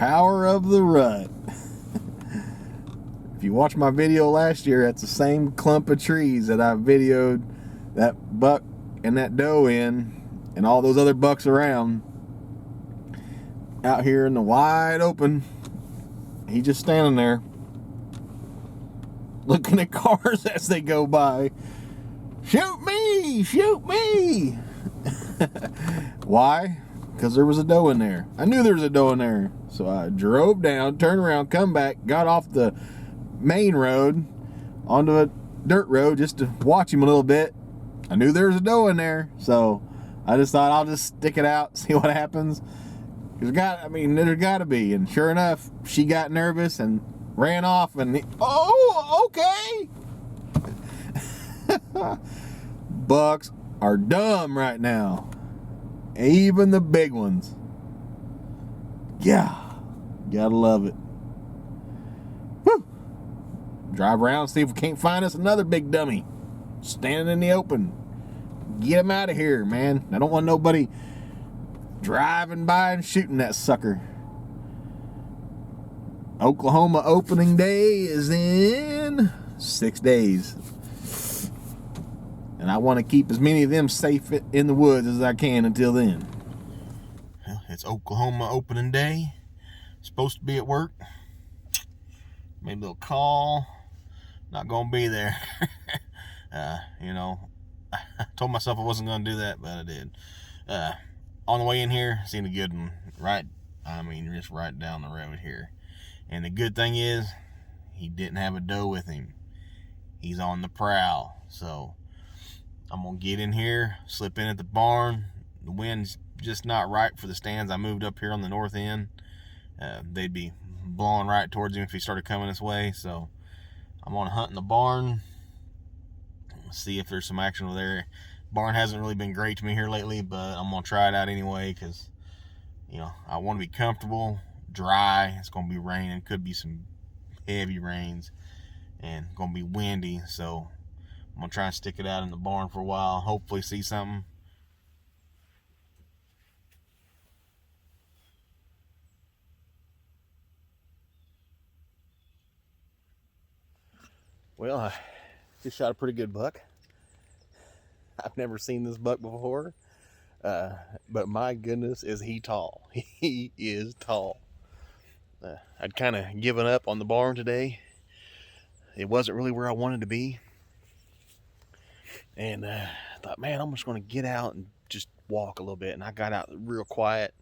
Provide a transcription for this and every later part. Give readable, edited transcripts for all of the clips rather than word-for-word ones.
power of the rut. If you watch my video last year, that's the same clump of trees that I videoed that buck and that doe in, and all those other bucks around. Out here in the wide open, he just standing there looking at cars as they go by. Shoot me! Shoot me! Why? Because there was a doe in there. I knew there was a doe in there. So I drove down, turned around, come back, got off the main road onto a dirt road just to watch him a little bit. I knew there was a doe in there, so I just thought I'll just stick it out, see what happens. There's got to be. And sure enough, she got nervous and ran off, and oh, okay. Bucks are dumb right now. Even the big ones. Yeah. Gotta love it. Woo. Drive around, see if we can't find us another big dummy standing in the open. Get him out of here, man. I don't want nobody driving by and shooting that sucker. Oklahoma opening day is in 6 days. And I want to keep as many of them safe in the woods as I can until then. Well, it's Oklahoma opening day. Supposed to be at work. Made a little call. Not going to be there. I told myself I wasn't going to do that, but I did. On the way in here, seen a good one. Just right down the road here. And the good thing is, he didn't have a doe with him. He's on the prowl. So I'm going to get in here, slip in at the barn. The wind's just not right for the stands. I moved up here on the north end. They'd be blowing right towards him if he started coming this way. So I'm going to hunt in the barn. See if there's some action over there. Barn hasn't really been great to me here lately, but I'm going to try it out anyway because, I want to be comfortable, dry. It's going to be raining. Could be some heavy rains and going to be windy. So I'm going to try and stick it out in the barn for a while. Hopefully see something. Well, I just shot a pretty good buck. I've never seen this buck before. But my goodness, is he tall. He is tall. I'd kind of given up on the barn today. It wasn't really where I wanted to be. And I thought, man, I'm just going to get out and just walk a little bit. And I got out real quiet.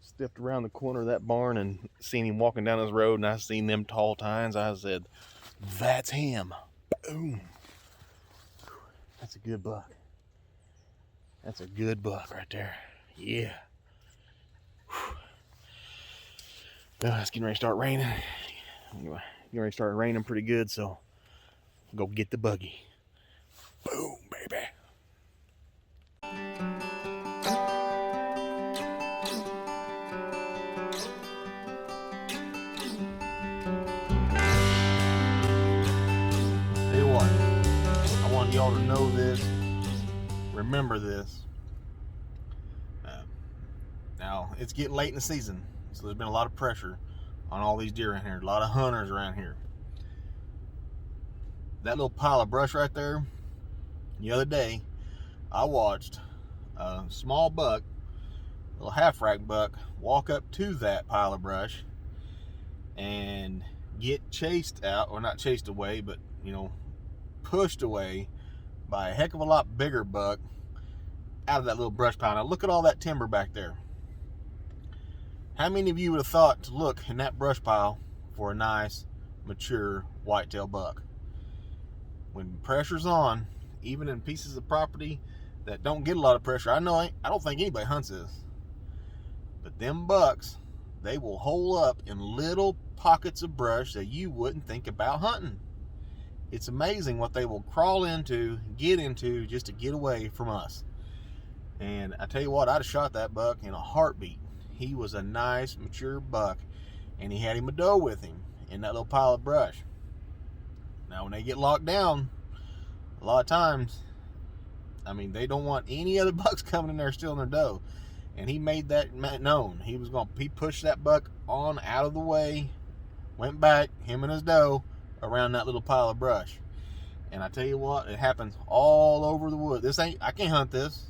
Stepped around the corner of that barn and seen him walking down this road. And I seen them tall tines. I said, that's him. Boom. That's a good buck. That's a good buck right there. Yeah. Well, it's getting ready to start raining. Getting ready to start raining pretty good, so go get the buggy. Boom, baby. Tell you what, I want y'all to know this. Remember this. Now, it's getting late in the season, so there's been a lot of pressure on all these deer in here. A lot of hunters around here. That little pile of brush right there, the other day, I watched a small buck, a little half-rack buck, walk up to that pile of brush and get chased out, or not chased away, but, pushed away by a heck of a lot bigger buck out of that little brush pile. Now look at all that timber back there. How many of you would have thought to look in that brush pile for a nice, mature whitetail buck? When pressure's on, even in pieces of property that don't get a lot of pressure, I don't think anybody hunts this, but them bucks, they will hole up in little pockets of brush that you wouldn't think about hunting. It's amazing what they will crawl into, get into, just to get away from us. And I tell you what, I'd have shot that buck in a heartbeat. He was a nice, mature buck, and he had him a doe with him in that little pile of brush. Now, when they get locked down, a lot of times, they don't want any other bucks coming in there stealing their doe. And he made that known. He pushed that buck on out of the way, went back, him and his doe, around that little pile of brush. And I tell you what, it happens all over the wood. I can't hunt this,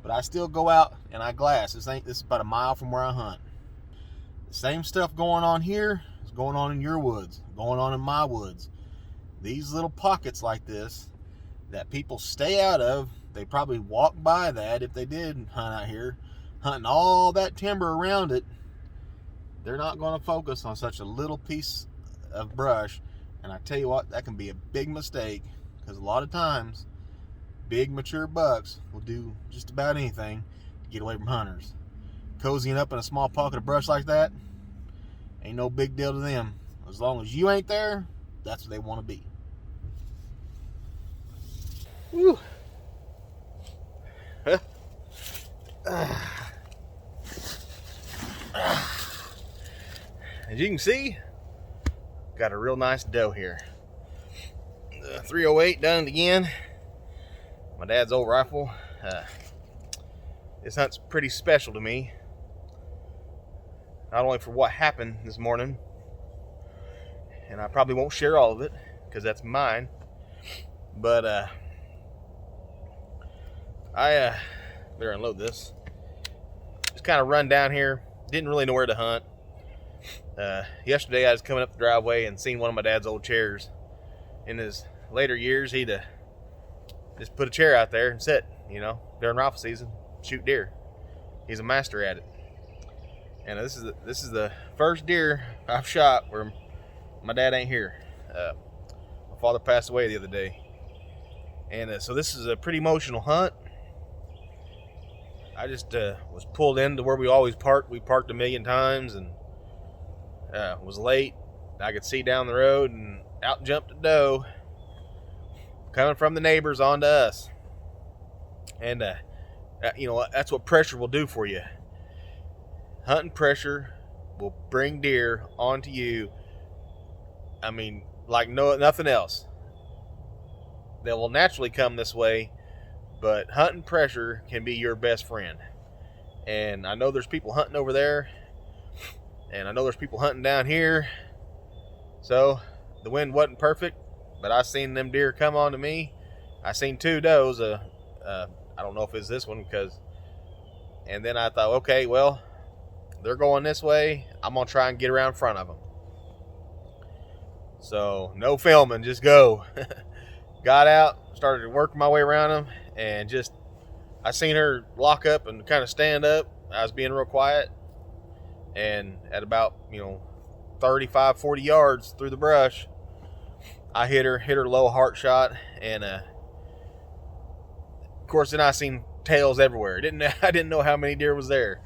but I still go out and I glass. This is about a mile from where I hunt. The same stuff going on here is going on in your woods, going on in my woods. These little pockets like this that people stay out of, they probably walk by that if they did hunt out here, hunting all that timber around it. They're not going to focus on such a little piece of brush. And I tell you what, that can be a big mistake, because a lot of times big mature bucks will do just about anything to get away from hunters. Cozying up in a small pocket of brush like that ain't no big deal to them. As long as you ain't there, that's where they want to be. Woo. As you can see, got a real nice doe here. The 308 done it again. My dad's old rifle. This hunt's pretty special to me. Not only for what happened this morning, and I probably won't share all of it because that's mine, but I better unload this. Just kind of run down here. Didn't really know where to hunt. Yesterday I was coming up the driveway and seen one of my dad's old chairs. In his later years, he'd just put a chair out there and sit, during rifle season, shoot deer. He's a master at it. And this is the first deer I've shot where my dad ain't here. My father passed away the other day. And so this is a pretty emotional hunt. I just was pulled into where we always park. We parked a million times and was late. I could see down the road and out jumped a doe coming from the neighbors onto us. And that's what pressure will do for you. Hunting pressure will bring deer onto you. I mean, like nothing else. They will naturally come this way, but hunting pressure can be your best friend. And I know there's people hunting over there, and I know there's people hunting down here. So the wind wasn't perfect, but I seen them deer come on to me. I seen two does. I don't know if it's this one and then I thought, okay, well, they're going this way. I'm gonna try and get around in front of them. So no filming, just go. Got out, started working my way around them, and I seen her lock up and kind of stand up. I was being real quiet, and at about 35, 40 yards through the brush, I hit her low heart shot, and of course then I seen tails everywhere. I didn't know how many deer was there.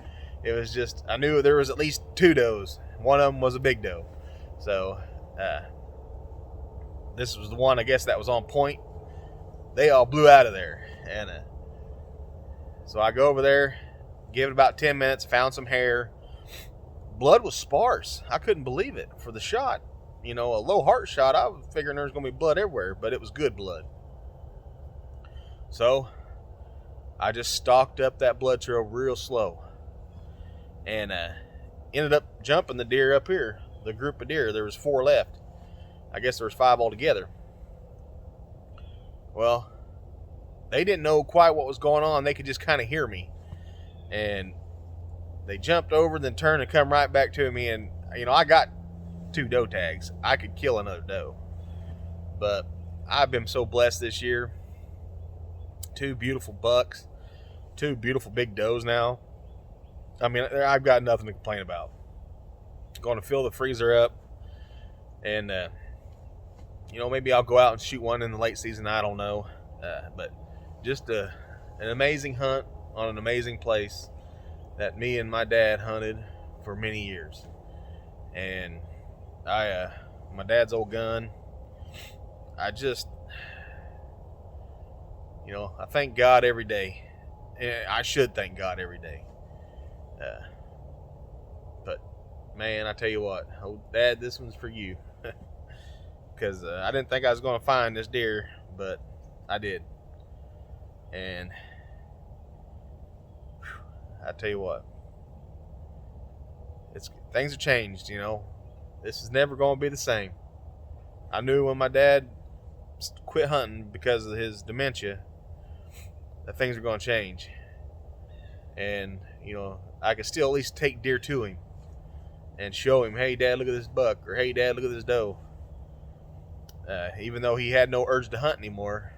It was just, I knew there was at least two does. One of them was a big doe. So this was the one, I guess, that was on point. They all blew out of there. And so I go over there, give it about 10 minutes, found some hair. Blood was sparse. I couldn't believe it for the shot. A low heart shot, I was figuring there was going to be blood everywhere, but it was good blood. So I just stalked up that blood trail real slow. And ended up jumping the deer up here. The group of deer, there was 4 left. I guess there was 5 altogether. Well, they didn't know quite what was going on. They could just kind of hear me. And they jumped over, then turned and come right back to me. And, I got 2 doe tags. I could kill another doe. But I've been so blessed this year. 2 beautiful bucks. 2 beautiful big does now. I mean, I've got nothing to complain about. Going to fill the freezer up. And, maybe I'll go out and shoot one in the late season. I don't know. But just an amazing hunt on an amazing place that me and my dad hunted for many years. And my dad's old gun, I thank God every day. I should thank God every day. But man, I tell you what, old Dad, this one's for you. Because I didn't think I was going to find this deer, but I did. And I tell you what, things have changed. This is never going to be the same. I knew when my dad quit hunting because of his dementia that things were going to change, and I could still at least take deer to him and show him, hey Dad, look at this buck, or hey Dad, look at this doe. Even though he had no urge to hunt anymore,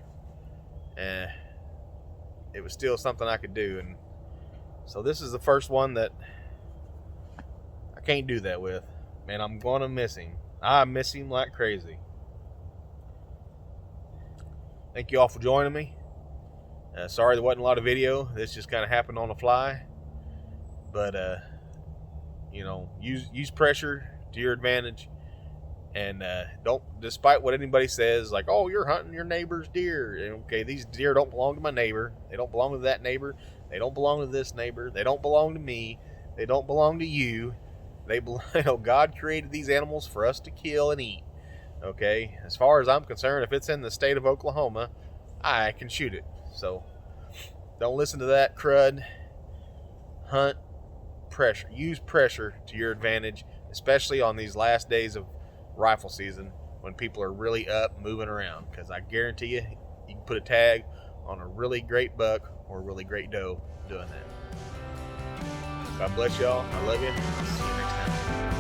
it was still something I could do. And so this is the first one that I can't do that with. Man, I'm gonna miss him. I miss him like crazy. Thank you all for joining me. Sorry there wasn't a lot of video. This just kind of happened on the fly. But use pressure to your advantage, and don't, despite what anybody says, like, oh, you're hunting your neighbor's deer. Okay, these deer don't belong to my neighbor. They don't belong to that neighbor. They don't belong to this neighbor. They don't belong to me. They don't belong to you. They belong. God created these animals for us to kill and eat. Okay, as far as I'm concerned, if it's in the state of Oklahoma, I can shoot it. So don't listen to that crud. Hunt pressure. Use pressure to your advantage, especially on these last days of rifle season when people are really up moving around, because I guarantee you can put a tag on a really great buck or a really great doe doing that. God bless y'all. I love you. See you next time.